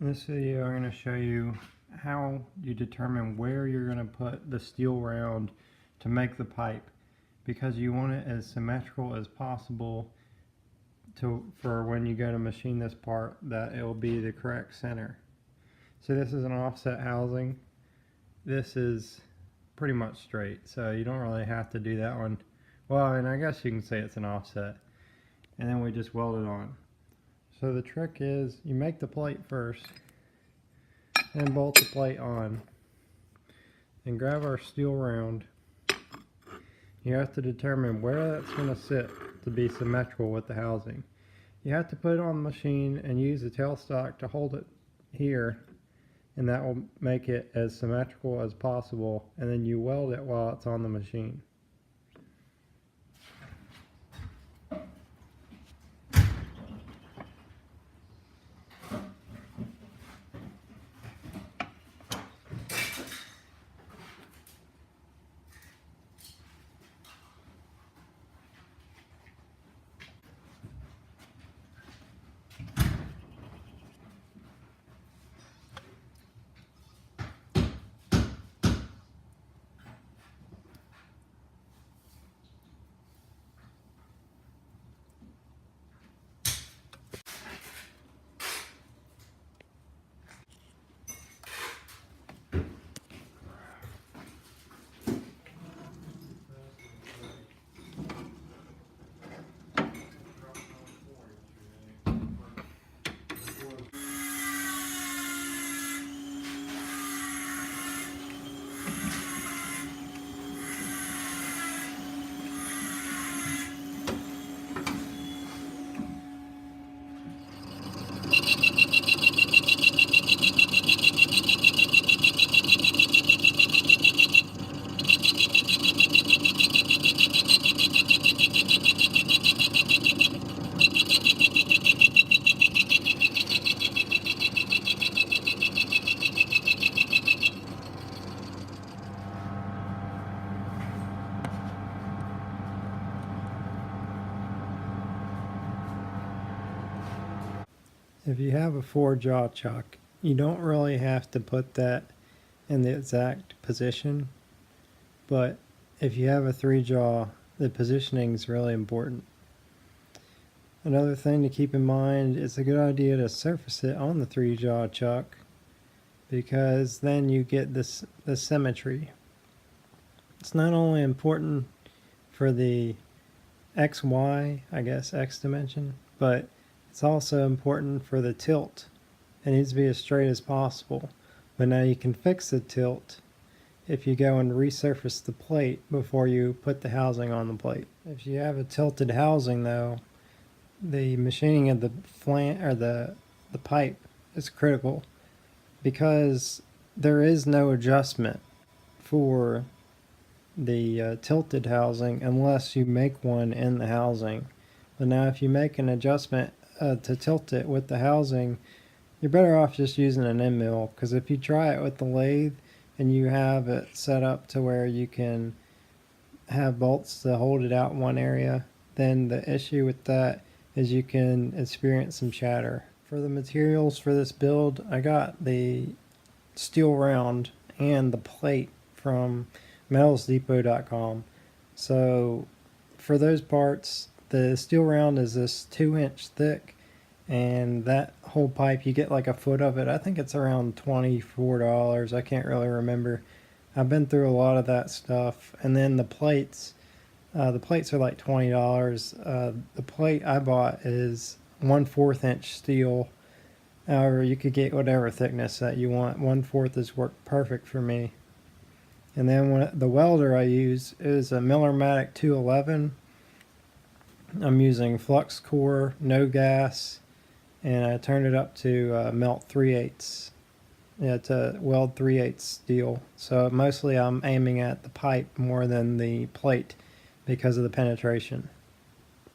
In this video, I'm going to show you how you determine where you're going to put the steel round to make the pipe, because you want it as symmetrical as possible for when you go to machine this part, that it will be the correct center. So this is an offset housing. This is pretty much straight, so you don't really have to do that one. Well, and I guess you can say it's an offset. And then we just weld it on. So the trick is you make the plate first and bolt the plate on and grab our steel round. You have to determine where that's going to sit to be symmetrical with the housing. You have to put it on the machine and use the tailstock to hold it here, and that will make it as symmetrical as possible, and then you weld it while it's on the machine. If you have a 4-jaw chuck, you don't really have to put that in the exact position, but if you have a 3-jaw, the positioning is really important. Another thing to keep in mind, it's a good idea to surface it on the 3-jaw chuck, because then you get the symmetry. It's not only important for the XY, I guess X dimension, but it's also important for the tilt. It needs to be as straight as possible. But now you can fix the tilt if you go and resurface the plate before you put the housing on the plate. If you have a tilted housing though, the machining of the flange or the pipe is critical, because there is no adjustment for the tilted housing unless you make one in the housing. But now if you make an adjustment to tilt it with the housing, you're better off just using an end mill, because if you try it with the lathe and you have it set up to where you can have bolts to hold it out in one area, then the issue with that is you can experience some shatter. For the materials for this build, I got the steel round and the plate from metalsdepot.com. So for those parts, the steel round is this 2-inch thick, and that whole pipe, you get like a foot of it. I think it's around $24. I can't really remember. I've been through a lot of that stuff. And then the plates are like $20. The plate I bought is 1/4 inch steel. However, you could get whatever thickness that you want. 1/4 has worked perfect for me. And then the welder I use is a Millermatic 211. I'm using flux core, no gas, and I turned it up to melt 3/8. Yeah, to weld 3/8 steel. So mostly I'm aiming at the pipe more than the plate because of the penetration.